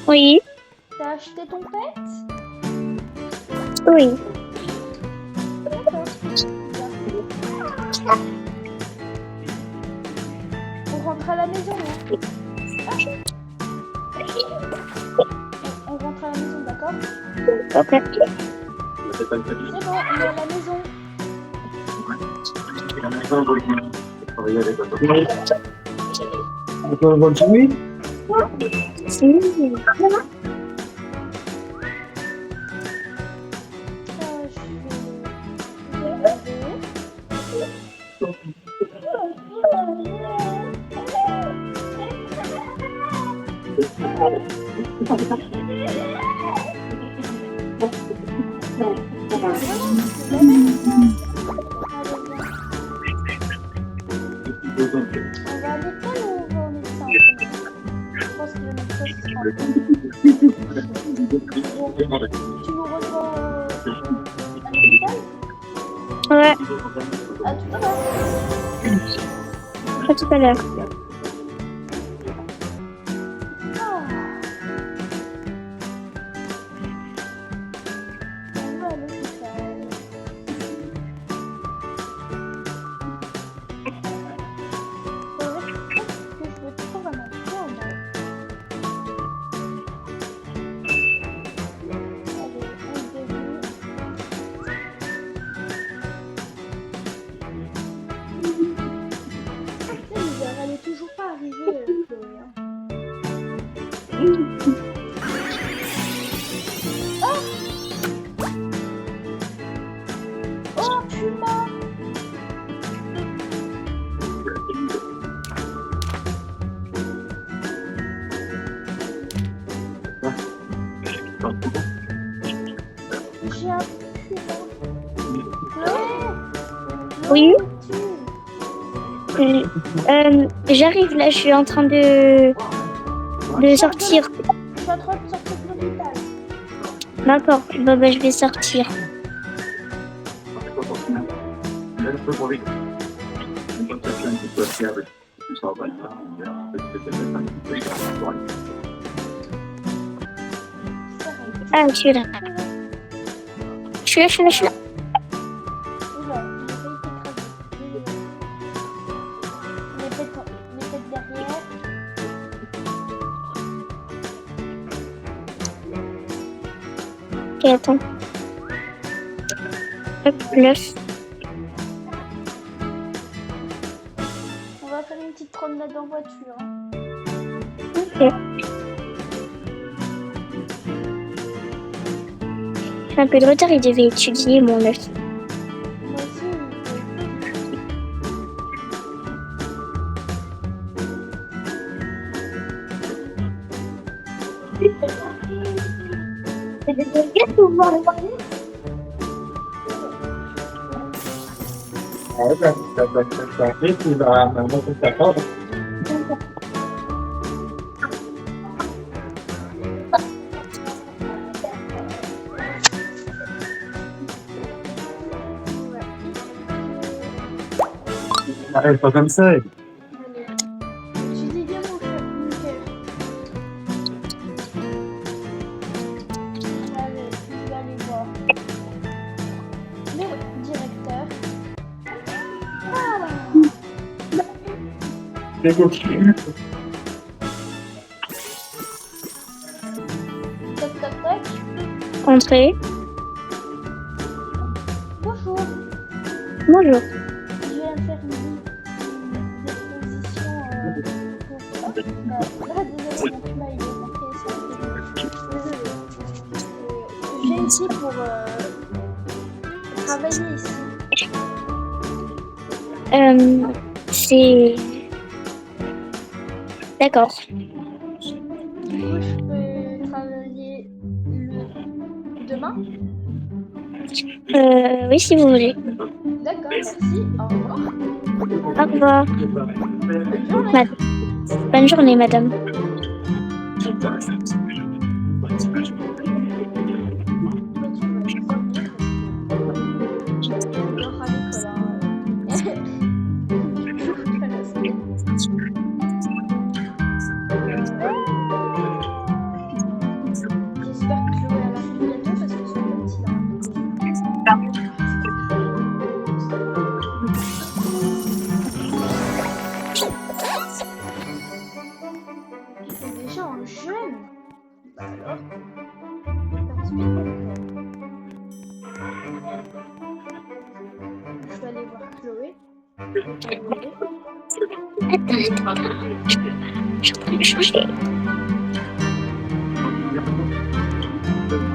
Oui, T'as acheté ton pet? oui. D'accord. Bien. On rentre à la maison, hein? On rentre à la maison, d'accord? Ok. C'est bon, on est à la maison. Si. Je vais regarder. La maison. Allez, viens. On va à l'école ou on va au médecin en premier? Je pense que le médecin ce sera en premier. Bon, tu nous rejoins à l'hôpital? Ouais, À tout à l'heure. à tout à l'heure. Ah, on va à l'hôpital. C'est vrai que je veux trop vraiment prendre. Allez, on se débrouille. C'est bizarre, elle est toujours pas arrivée, Chloé, hein. Oh, Puma! J'ai un Puma. Chloé! Oui. Où es-tu? J'arrive là, je suis en train de sortir. Je suis en train de sortir de l'hôpital. D'accord, bah, je vais sortir. Ah, je suis là. Je suis là, je suis là, je suis là. Oula, j'ai failli t'écraser. Les pètes derrière. Ok, attends. Hop, l'œuf. On va faire une petite promenade en voiture, hein. Ok. J'ai un peu de retard, il devait étudier mon œuf. Moi aussi, Arrête pas comme ça. allez. Utilise bien mon cœur. Allez, je vais aller voir. Le directeur. Ah! C'est coquille. Toc toc toc. Entrez. Bonjour. Bonjour. Je viens faire une déposition pour... désolé, mon puma il est rentré sur le téléphone. Désolé. Je viens ici pour travailler ici. C'est... D'accord. Du coup, je peux travailler demain? Oui, si vous voulez. D'accord, merci. Au revoir. Au revoir. Bonne journée. Bonne journée, madame. Encore à l'école, hein. Toute la semaine. Je vais aller voir Chloé. Attends. Je peux le changer. Moi,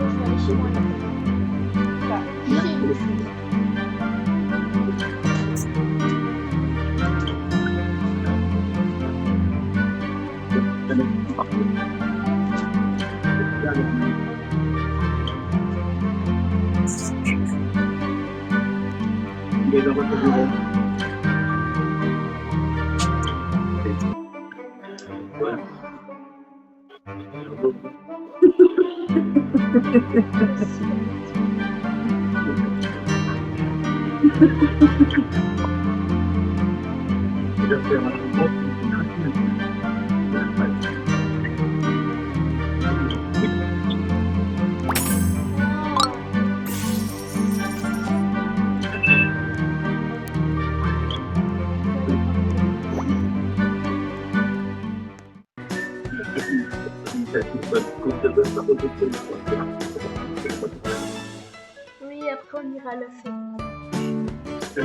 je vais aller chez moi. Enfin, chez une chose. Oui, après on ira le faire. Mais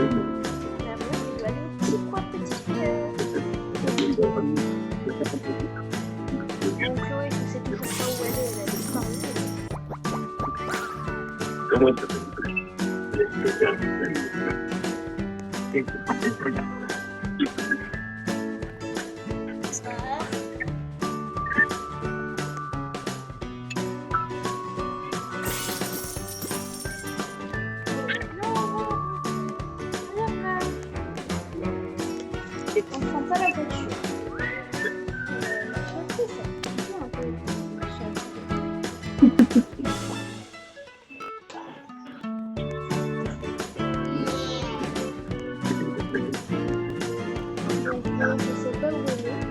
après, tu dois aller au petit coin petit cœur. Bon, Chloé, je sais toujours pas où elle a disparu. On ne sent pas la voiture. Un peu. Je sais pas où elle est.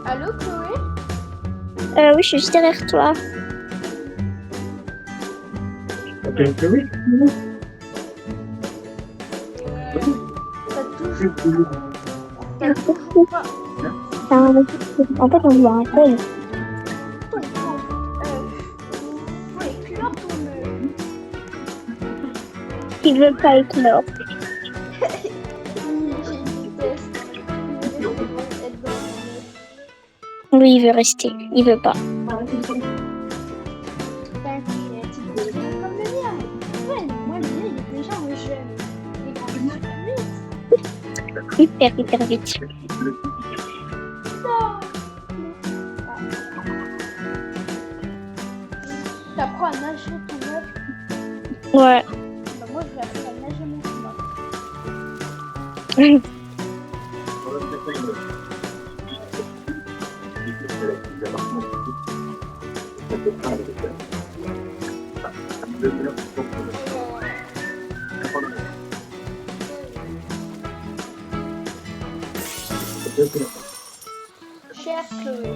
Allô, Chloé? Oui, je suis juste derrière toi. T'as toujours pas En fait, on voit un peu. ton ouais, puis là, Il veut pas éclore. j'ai une test. Il veut être dans le Oui, il veut rester. Il veut pas. comme le mien. Ouais, moi, le mien, il est déjà jeune. Il grandit super vite. Hyper vite. T'apprends à nager ton œuf. Ouais. Bah, moi, je vais apprendre à nager mon chemin. Chère Chloé.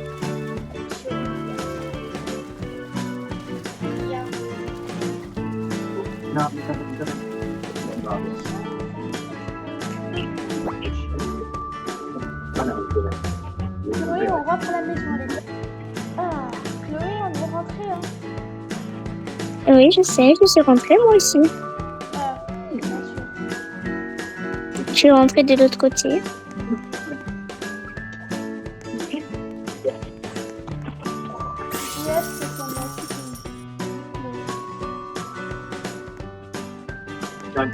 Chloé, on rentre à la maison, les gars. Ah, Chloé, on est rentré, hein. Oui, je sais. Je suis rentrée moi aussi. Ah, bien sûr. Je suis rentrée de l'autre côté. Yes, c'est ton nom. Moi,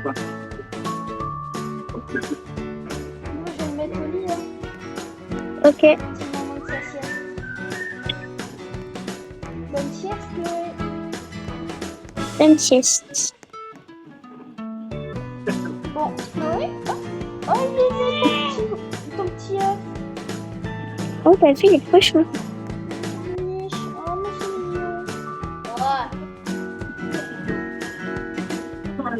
je vais me mettre au lit, hein. Ok. C'est le moment de sa sieste. Bonne sieste, Chloé. Bonne sieste. Bon, Chloé. Oh, il est né, ton petit œuf. Oh, t'as vu, il est trop chou. Niche. Oh, mais c'est mignon. Ouais. Ah.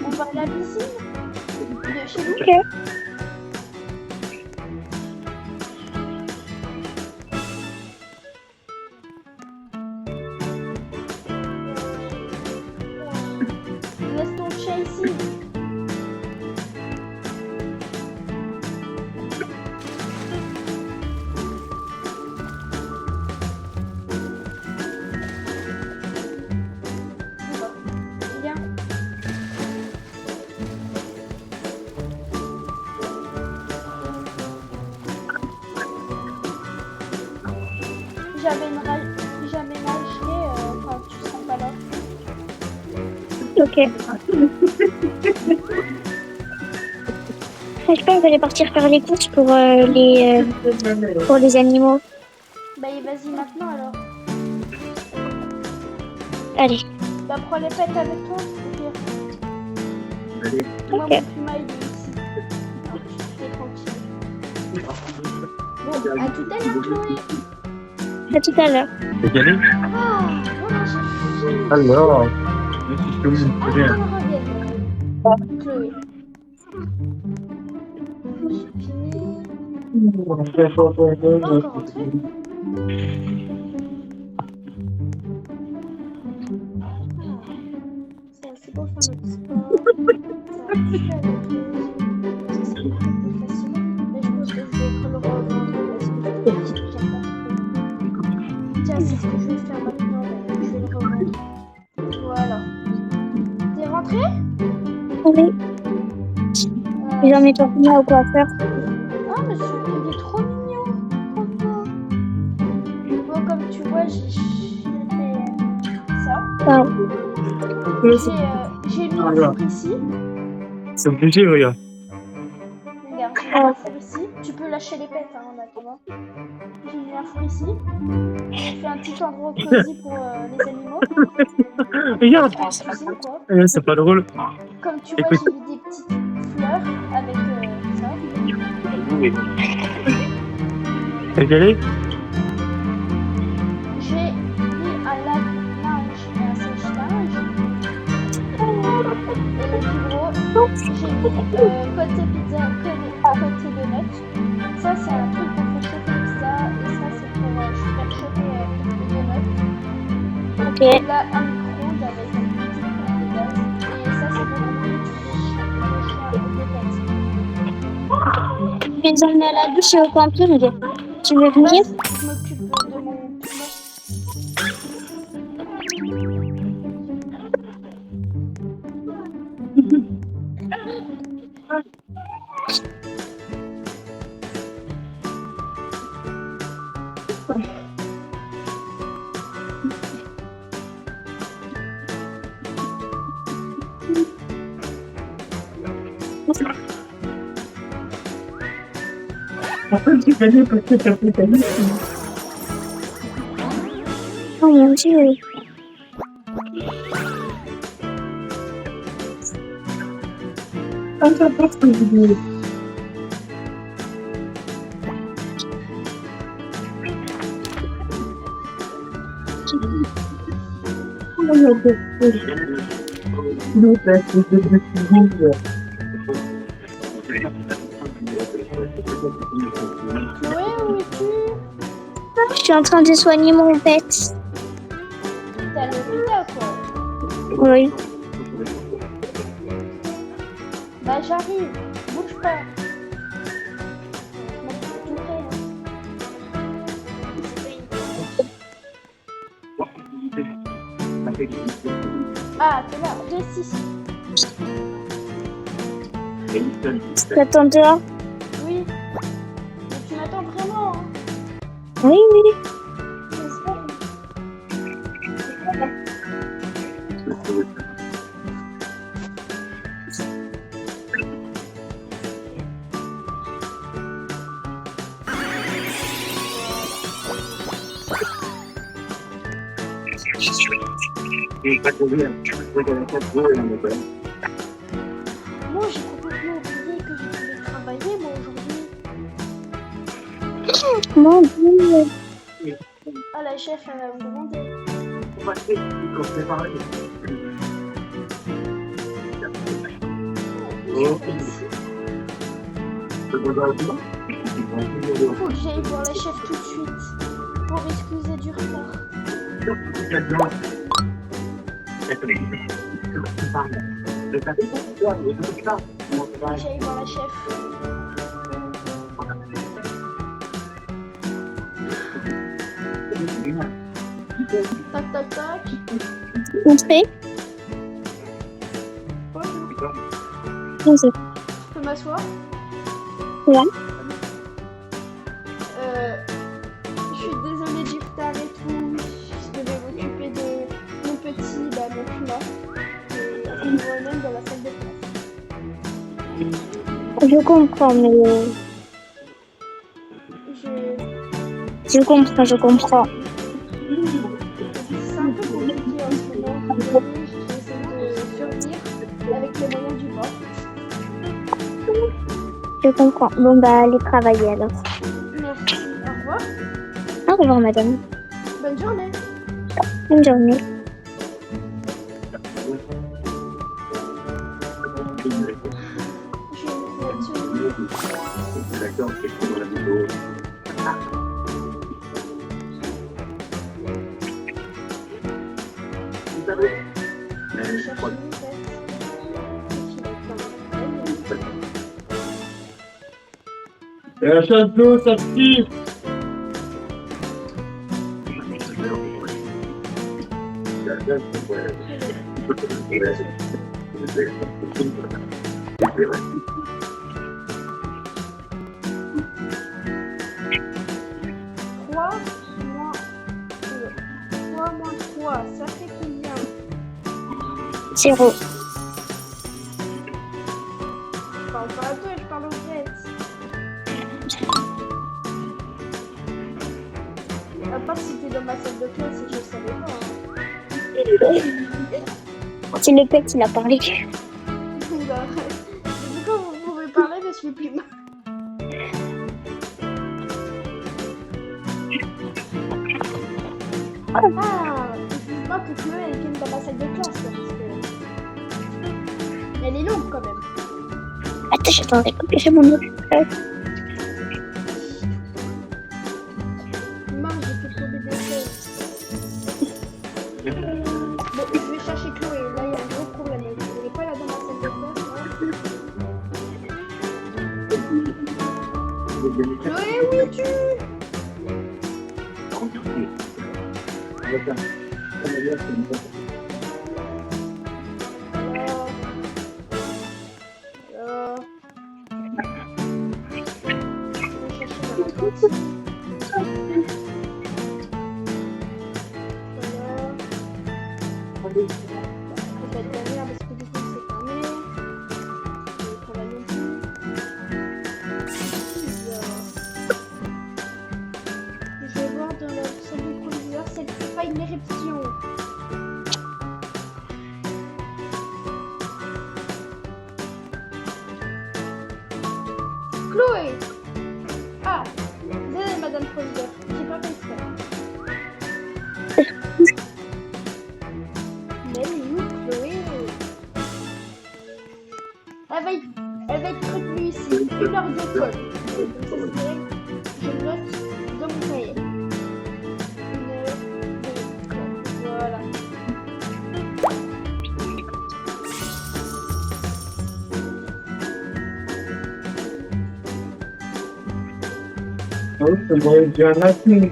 On va à la piscine de chez nous. Ok. jamais nager quand tu seras pas là. Ok. Je pense que je vais partir faire les courses pour les animaux. Bah vas-y maintenant alors. Allez. Bah prends les pets avec toi, au pire. Moi Ok. mon puma il est ici. Alors, tu es tranquille. Bon, à tout à l'heure Chloé. À tout à l'heure. Regardez. Ah, voilà, j'ai fini. Alors, je suis Ah, Chloé. Regarde. regarde, Chloé. J'ai fini. Encore un truc. Ça, c'est pour faire notre sport. Ça, je fais avec ça, c'est beaucoup plus facile. Mais je pense que je vais le revendre parce que j'aime pas trop. Tiens, c'est ce que je vais faire maintenant. Je vais le revendre. Voilà. T'es rentré? Oui. J'en ai pas fini au coiffeur. Ah, mais il est trop mignon. Franchement. Bon, comme tu vois, j'ai fait ça. Ah. J'ai mis un four ici. C'est obligé, regarde. Regarde, j'ai mis un four ici. Tu peux lâcher les pets en attendant. J'ai mis un four ici. J'ai fait un petit endroit cosy pour les animaux. Regarde. En cuisine, quoi. C'est pas drôle. Comme tu vois, j'ai mis des petites fleurs avec ça. Regardez. J'ai mis un lave-linge et un sèche-linge. Et le plus gros, j'ai mis côté pizza, côté donut. Ça, c'est un truc pour faire chauffer pizza. Et ça, c'est pour faire chauffer les donuts. Ok. Et là, un micro-ondes avec une petite pompe de gaz. Et ça, c'est pour nourrir Je vais les emmener à la douche et au camping. Tu veux venir? je m'occupe de mon puma. Pourquoi tu gagnes parce que t'as fait ta liste? Oh mon Dieu. Ah, ça passe que je dis. Chloé, où es-tu? Je suis en train de soigner mon pet. T'es à l'hôpital, quoi. Oui. Bah, j'arrive. Bouge pas. Je m'occupe tout près. Ah, t'es là. Reste ici. T'attends dehors? Oui. Mais tu m'attends vraiment, hein. Oui, oui. Moi, j'ai complètement oublié que je devais travailler, moi, aujourd'hui. Mon Dieu. Ah, la chef, elle va me demander. Faut que j'aille voir la chef tout de suite. Pour m'excuser du retard. Faut que j'aille voir la chef. Tac, tac, tac. Entrez. Bonjour. Bonjour. Je peux m'asseoir? Ouais. Je suis désolée du retard et mon climat. Et moi-même dans la salle de classe. Je comprends, mais Je... je comprends, je comprends. C'est un peu compliqué en ce moment. J'essaie de survivre avec les moyens du bord. Je comprends. Bon, bah, allez travailler alors. Merci. Au revoir. Au revoir, madame. Bonne journée. Bonne journée. Je vais me mettre Et la chasse d'eau, ça tire. Trois moins 3, ça fait combien? 0. Je parle pas à toi, je parle au fait. À part si t'es dans ma salle de classe et je savais pas. C'est le pet qui a parlé. Bah, du coup, vous pouvez parler, mais je suis plus mal. Ah, je vois que Chloé elle est dans ma salle de classe, quoi, parce que... Elle est longue quand même. Attends, j'attendrai. J'ai mon autre. Mince, j'ai fait tomber des choses. Bon, je vais chercher Chloé. Là, il y a un gros problème. Elle n'est pas là dans ma salle de classe. Là. Chloé, où es-tu? Je vais voir dans la salle du proviseur si elle fait pas une éruption. Chloé! Ah! Désolée, madame proviseur. J'ai pas fait exprès. Mais elle est où, Chloé? Elle va être retenue ici. 1 heure d'école. Je note dans mon cahier. 1 heure d'école. Voilà. Oh, c'est bon, il y en a plus.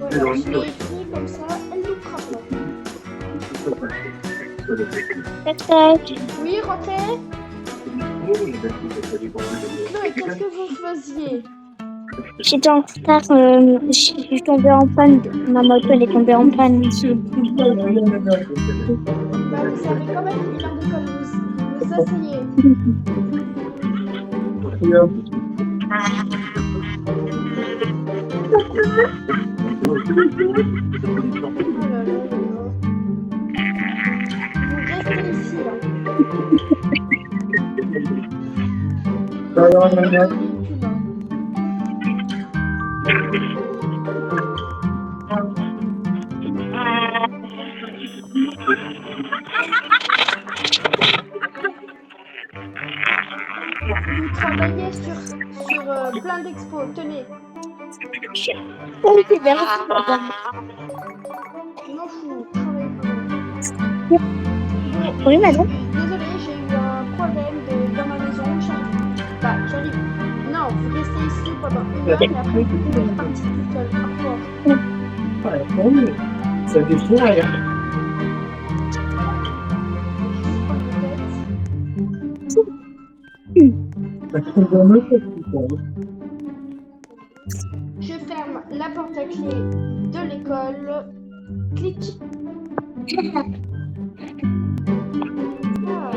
Voilà, je l'ai écrit comme ça, elle nous frappe. Tac, tac. Oui, rentrez. Chloé, qu'est-ce que vous faisiez? J'étais en retard. Je suis tombée en panne. Ma moto, elle est tombée en panne. Bah, vous savez quand même 1 heure d'école, vous asseyez. Oh là là là là. Vous restez ici, là. Vous travaillez sur plein d'expos, tenez. Oui, c'est bien. Madame. Je m'en fous, travaillez pas. Bon, Oui, madame. désolée, j'ai eu un problème dans ma maison, j'arrive. Bah, j'arrive. Non, vous restez ici pendant 1 heure, mais après vous pouvez repartir toute seule. Au revoir. Ça défend, Je prends le tête. Je ferme la porte à clé de l'école. Clic. Ah.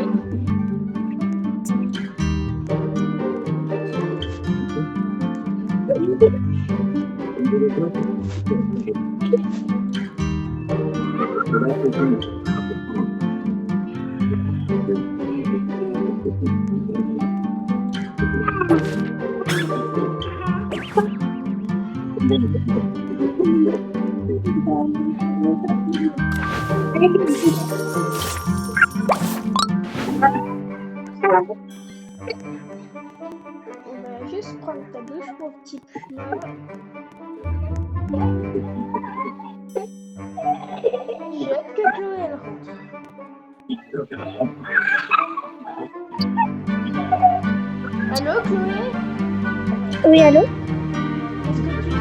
On va juste prendre ta douche, mon petit plat. J'ai hâte que Chloé elle rentre. Allô Chloé? Oui, allô? Qu'est-ce que tu fais?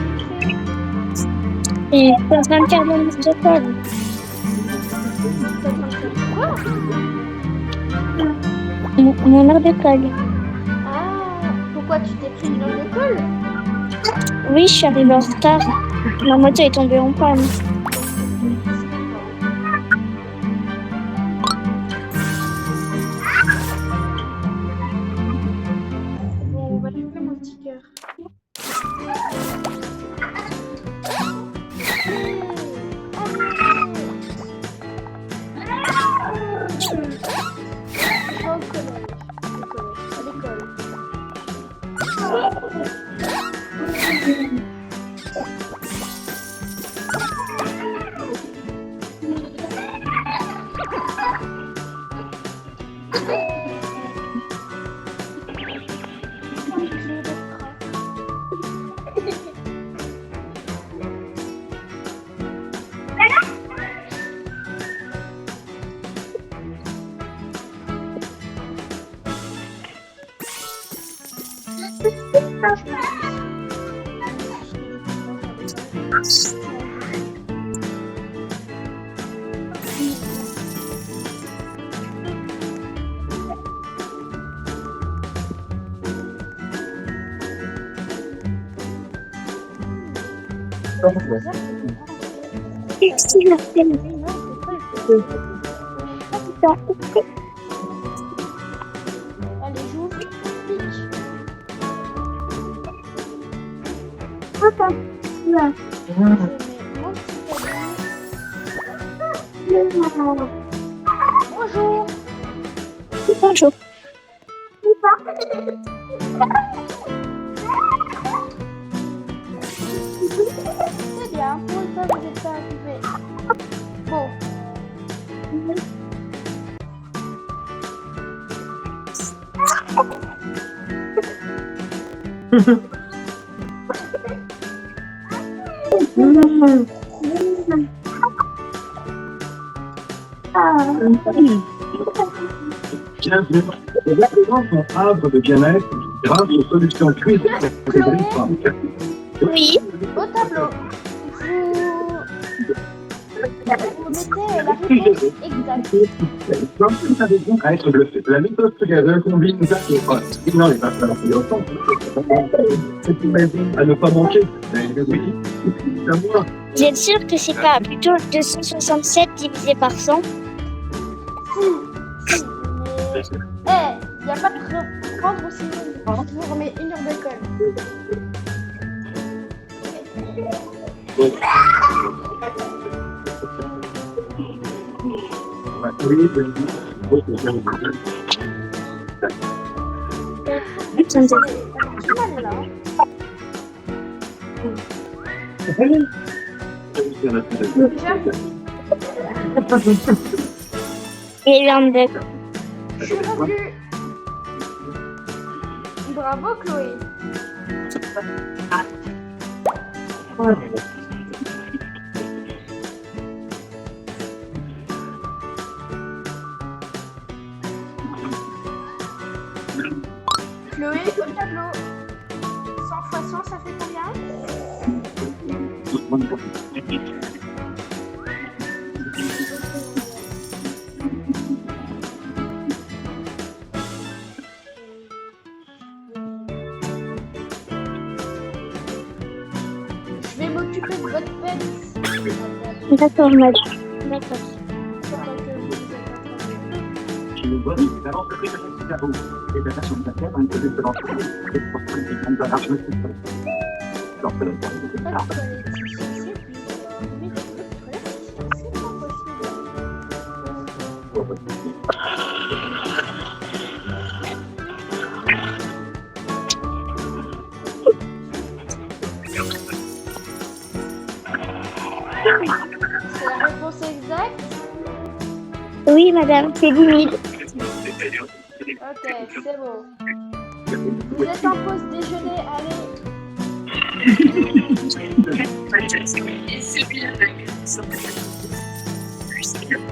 Et je suis en train de faire mon liste de colle. T'es en train de faire quoi? Mon heure de colle. Ah, pourquoi tu t'es pris une heure de colle? Oui, je suis arrivée en retard. Ma moto est tombée en panne. Bon, on va jouer mon petit cœur. Je vais au collège. À l'école. Clé de train. Qu'est-ce qu'il a fait? Allez, j'ouvre. Pique. Papa, là. Je mets mon petit cadeau. Bonjour. Bonjour. C'est bien. Pour une fois, vous n'êtes pas arrivé. Bon. Bienvenue. Les apprenants sont havre de bien-être grâce aux solutions cuisine. Oui. Au tableau, vous mettez la réponse exacte. Comme vous savez donc à être bluffé, la méthode Together combine une tâche de poste. Non, les tâches c'est une maison à ne pas manquer. Oui, c'est moi. Vous êtes sûr que c'est pas plutôt 267 divisé par 100? Si, mais... il n'y a pas de reprendre aussi, je vous remets une heure d'école. Attendez. Mal là. Déjà, Et il y a un deck. je suis revenue. Bravo Chloé. Chloé, au tableau. 100 fois 100, ça fait combien? m'occuper de votre pet. D'accord, madame. D'accord. Pendant que vous êtes en train de... Je le vois, évidemment, que c'est un cerveau. Et la nation de la Terre, un peu de l'entreprise, et pour ça, il y a une barrage de tout ça. Alors, c'est le temps de Pas faire. de toilette ici, c'est bizarre. Mais de toilette ici, c'est pas possible. C'est la réponse exacte? Oui, madame, c'est 10 000. Ok, c'est bon. Vous êtes en pause déjeuner, allez.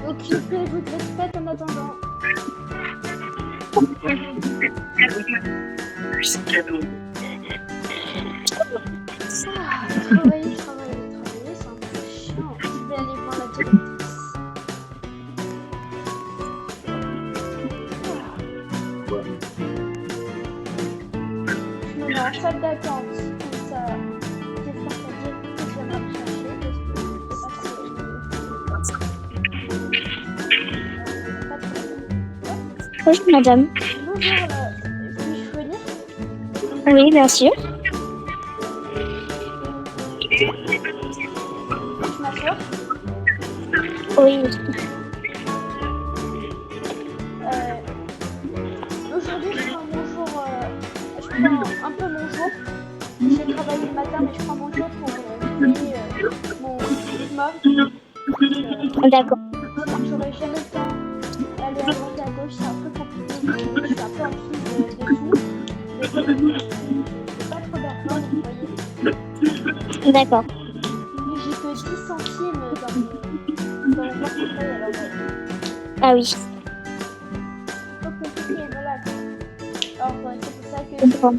Occupez-vous de votre pet en attendant. Travailler, c'est un peu chiant. Je vais aller voir la directrice. Je me mets en salle d'attente, comme ça, j'espère que la directrice viendra me chercher, parce que je sais pas si pas de problème. Bonjour, madame. Bonjour, puis-je venir? Oui, bien sûr. Je m'assois. Oui. Aujourd'hui, je prends mon jour, je prends un peu mon jour. J'ai travaillé le matin, mais je prends mon jour pour payer mon rythme. D'accord. J'aurais jamais le temps d'aller à droite et à gauche, c'est un peu compliqué. Je suis un peu en dessous des sous. Mais c'est pas trop d'argent, vous voyez. D'accord. Mais j'ai que 10 centimes dans mon portefeuille, alors Ah oui. trop compliqué, voilà. Alors c'est pour ça que je vais faire...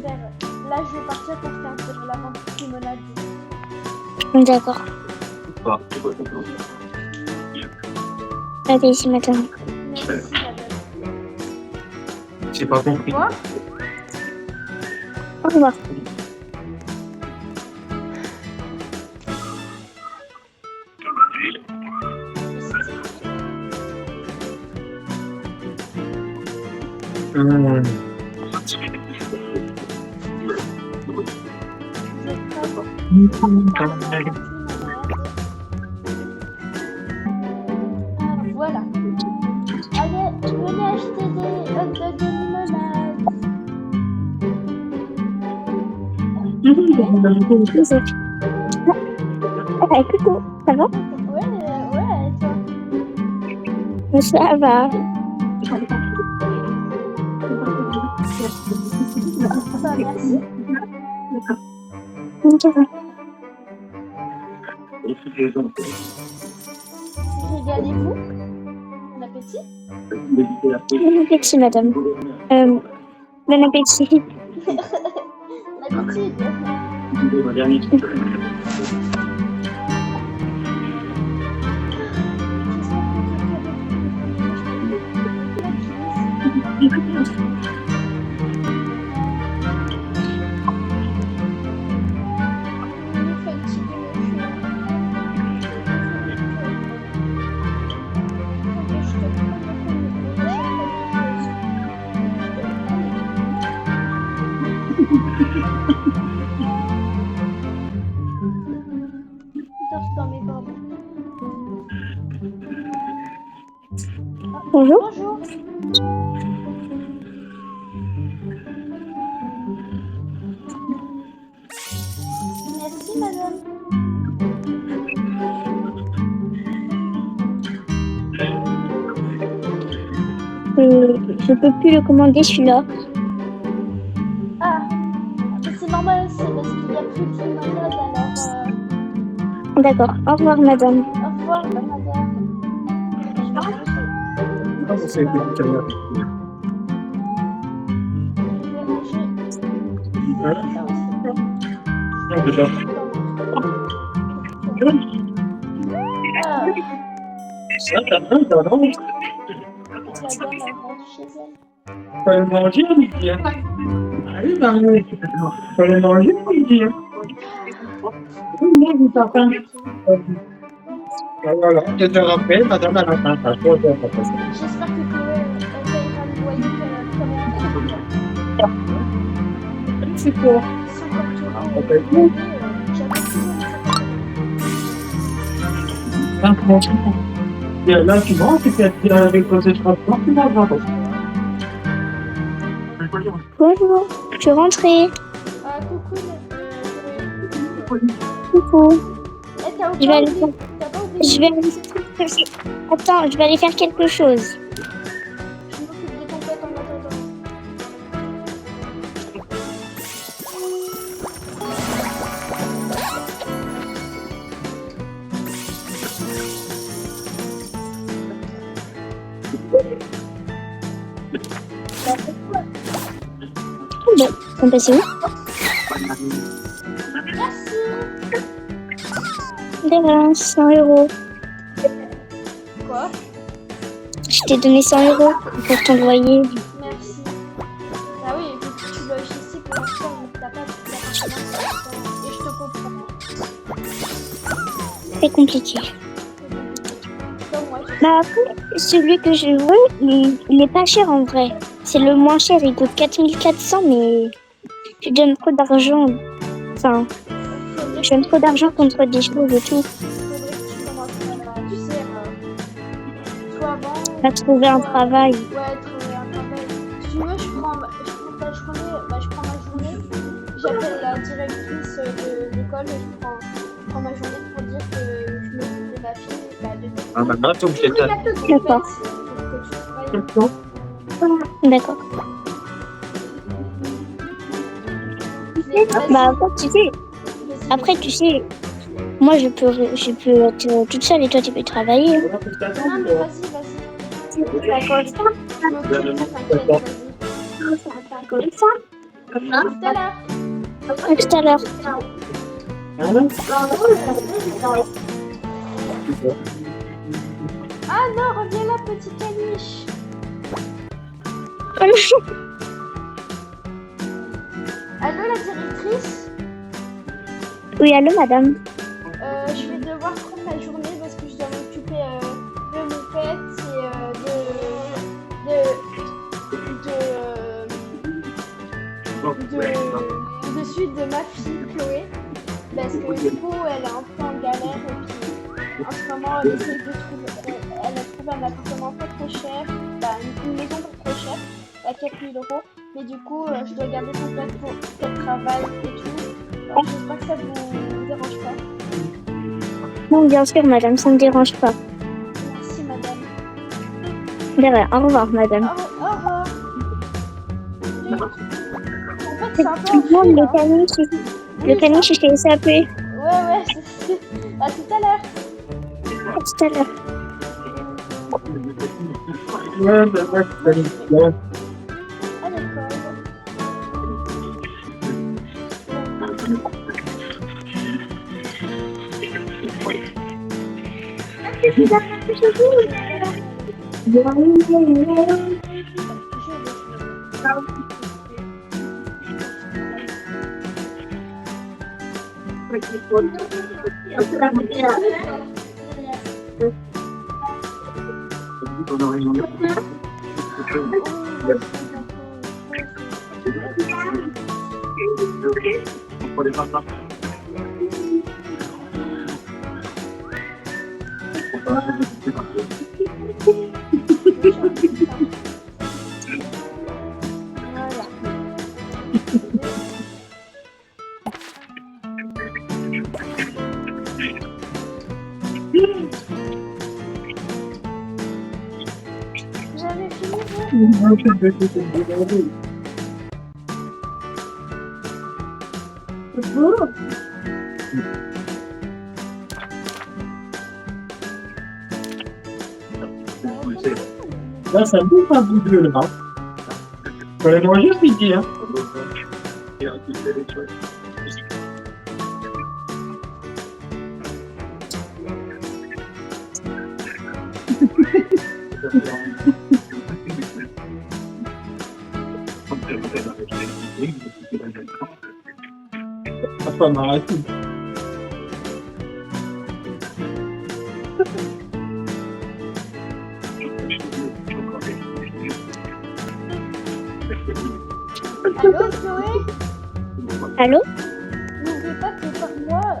Là, je vais partir pour faire la vente de limonade. D'accord. Allez, ici, madame. Merci, madame. J'ai pas compris. Moi, Au revoir. voilà. Allez, venez acheter des hot dogs de limonade. Ah, coucou, ça va? Ouais, toi. Ça va. Bah, merci. Régalez-vous. Bon appétit. Bon appétit, madame. Bon appétit. Bon appétit. Bonjour. Bonjour. Merci, madame. Je peux plus le commander, celui-là. Ah, mais c'est normal aussi parce qu'il n'y a plus de limonade, alors D'accord. Au revoir, madame. au revoir, madame. Je vais manger. Non, c'est une petite caméra. Je vais manger. Ça aussi. Non, déjà. Ah, Ça, t'as bien, t'as non. la dame, elle rentre chez elle. Faut aller manger, Olivier. Allez, Marie. Faut aller manger, Olivier. Voilà, je te rappelle, madame, elle a un passeport. J'espère que Chloé, elle payera le loyer qu'elle a pris. C'est quoi? 50 euros de loyer, j'avais plus de 50 euros. Et là, tu vois, tu peux être avec le transport, tu vas voir. Bonjour, je suis rentrée. Ah, coucou, Chloé. Coucou. Eh, t'as Je vais aller oublié, faire... t'as pas oublié. Je vais aller faire... Attends, je vais aller faire quelque chose. Je m'occupe de ton pote en attendant. Bon, on passe où? Merci. De rien, 100 euros. Quoi? Je t'ai donné 100 euros pour ton loyer. Merci. Ah oui, vu que tu loges ici pour l'instant, vu que t'as pas d'appartement, et je te comprends. C'est compliqué. Comme moi, Bah après, celui que je veux, il est pas cher en vrai. C'est le moins cher, il coûte 4400, mais je donne trop d'argent. Enfin, je donne trop d'argent contre des choses et tout. faudrait que tu commences à, tu sais, soit avant... À trouver un soit- travail. Ouais, trouver un travail. Si tu veux, je prends ta journée, je prends ma journée, j'appelle la directrice de l'école et je prends ma journée pour dire que je m'occupe de ma fille, de Ah, maintenant, tu me fais ça. D'accord. pour que tu travailles. D'accord. Bah après, tu sais, moi je peux être toute seule et toi tu peux travailler. Non, mais vas-y. D'accord. Je m'occupe, t'inquiète, vas-y. Tout à l'heure. À tout à l'heure. Ah non, reviens là, petite caniche. Allô, la directrice? Oui, allô madame. Je vais devoir prendre ma journée parce que je dois m'occuper de mon pet et de suite de ma fille Chloé. Parce que du coup, elle est un peu en galère et puis en ce moment, elle essaie de trouver. Elle a trouvé un appartement pas trop cher, une maison pas trop chère, à 4000 euros. Mais du coup, je dois garder son pet pour qu'elle travaille et tout. Alors, j'espère que ça vous dérange pas. Non, bien sûr madame, ça ne me dérange pas. Merci, madame. De rien. Au revoir madame. Au revoir. En fait, c'est un peu Tout le monde, un fil, hein. le caniche, je t'ai sapé. Ouais, c'est... À tout à l'heure. À tout à l'heure. À l'école. Voilà. Vous avez fini, vous? Là, ça bouffe un bout de là. Faut aller manger ce midi, hein. Ça pas mal. Allô, Chloé? Allô? N'oublie pas que par mois,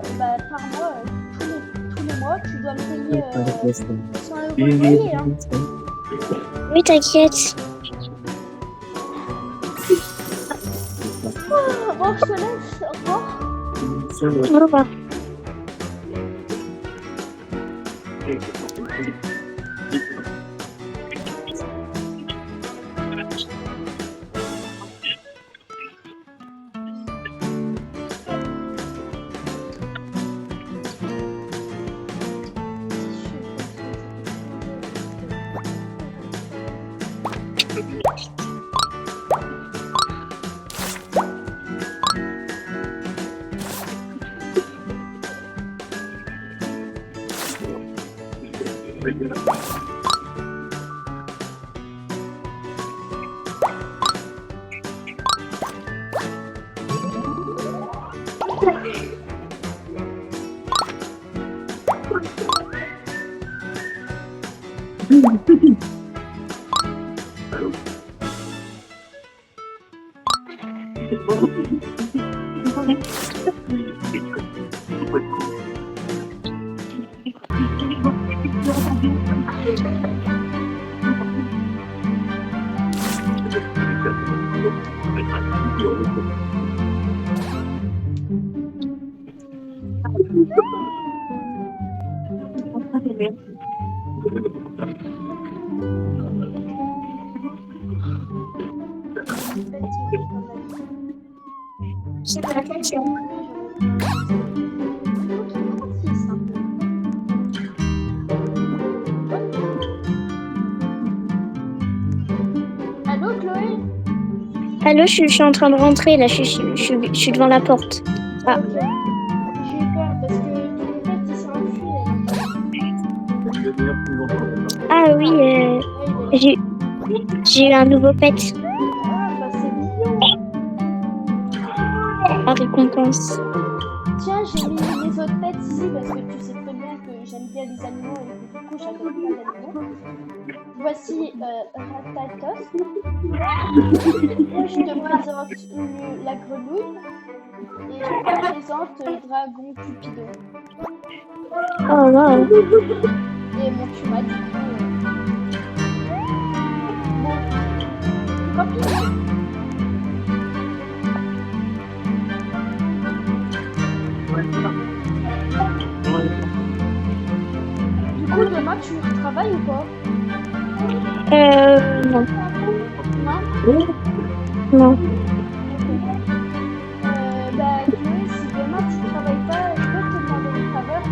tous les mois, tu dois me payer 100 € de loyer. Hein. Oui, t'inquiète. Bon, je te laisse. Au revoir. Au revoir. C'est pas la question. Allô, Chloé? Allô, je suis en train de rentrer, là, je suis devant la porte. Ah. Ok. J'ai eu peur parce que ton pote il s'est enfui. Ah oui, j'ai eu un nouveau pet Ah, bah c'est mignon. à récompense. Tiens, j'ai mis les autres pets ici parce que tu sais très bien que j'aime bien les animaux et que du coup j'adore pas d'animaux. Voici Ratatos. Je te présente la grenouille et je te présente Dragon Cupido. Oh wow. Et mon Kuma du coup. Bon, copine. Du coup, demain tu retravailles ou pas? Non. Non? Non. Bah, Chloé, si demain tu travailles pas, je peux te demander une faveur.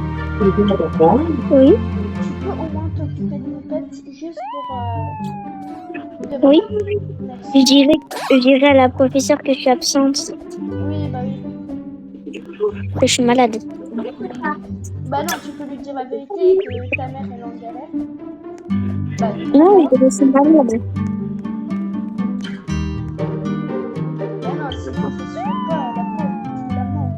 Oui. Tu peux au moins t'occuper de mon pet juste pour demain. Oui. Merci. Je dirais à la professeure que je suis absente, Oui, bah oui. que je suis malade. Bah non, tu peux lui dire la vérité que ta mère elle est en galère. Bah, Non, je suis malade. bah non, sinon ça se fait pas, la pauvre, tu la mens.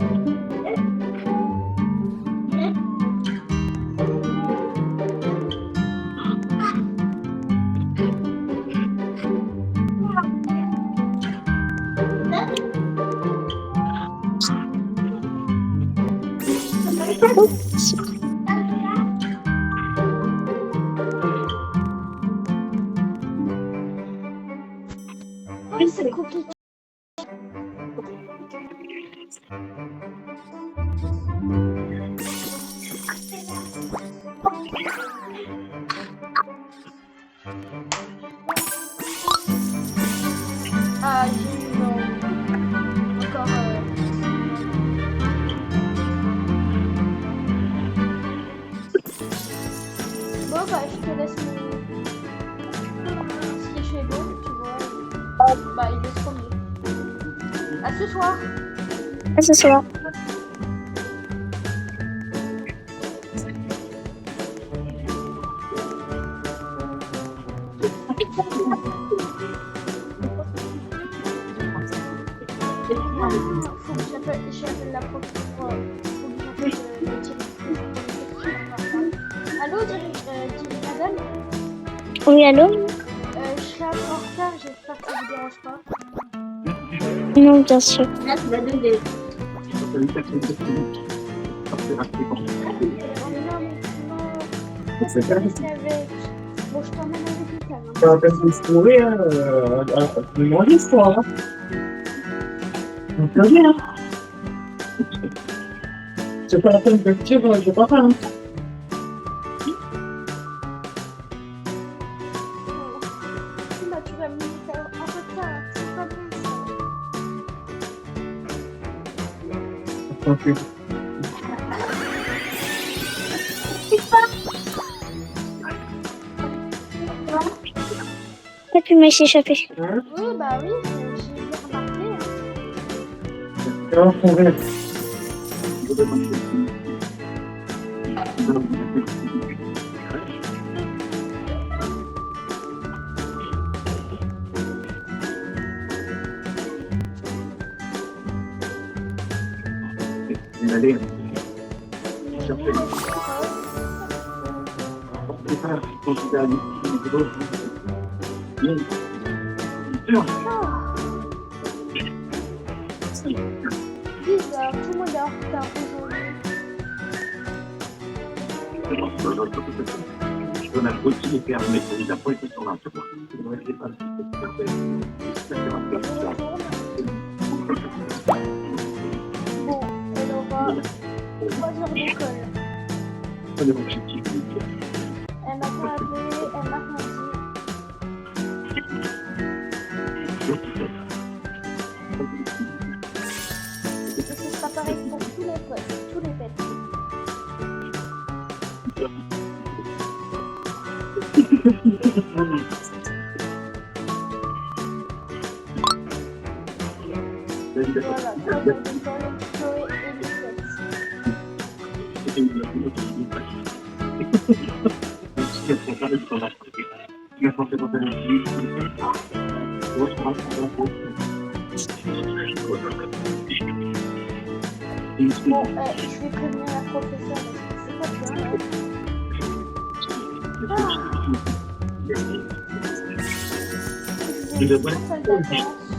Oui, c'est compliqué. Ah, j'ai eu encore. Bon, bah, je te laisse si je fais bon, tu vois. Bah, il est trop mieux. À ce soir. À ce soir. Faut que j'appelle la prof pour que j'appelle le directeur. Allô, madame? Oui, allô? Je suis un peu en retard, j'espère que ça vous dérange pas. Non, bien sûr. C'est clair. Bon, je t'emmène avec lui quand même. Pas la peine de se trouver, de manger ce soir. Donc, très bien. C'est pas la peine de dire, j'ai pas faim. Là, tu vas me faire un peu de ça. C'est pas bon ça. Ok. T'as pu me s'échapper. Hein? Oui, bah oui, j'ai bien remarqué. C'est un progrès. Allez, J'ai chercher. C'est pas considéré bien sûr. Bizarre, tout le monde est en retard aujourd'hui. Donald Gauthier et Hermès, il n'a pas été sur la seconde. Il ne restait pas Bon, elle aura 3 heures d'école. pas d'objectif. Elle m'a pas appelé, elle m'a rien dit. Et ce sera pareil pour tous les potes, tous les pets. Voilà, 3 heures d'école, Chloé et Lucette. Bon, je vais prévenir la professeure parce que c'est pas bien. Je vais en salle d'attente.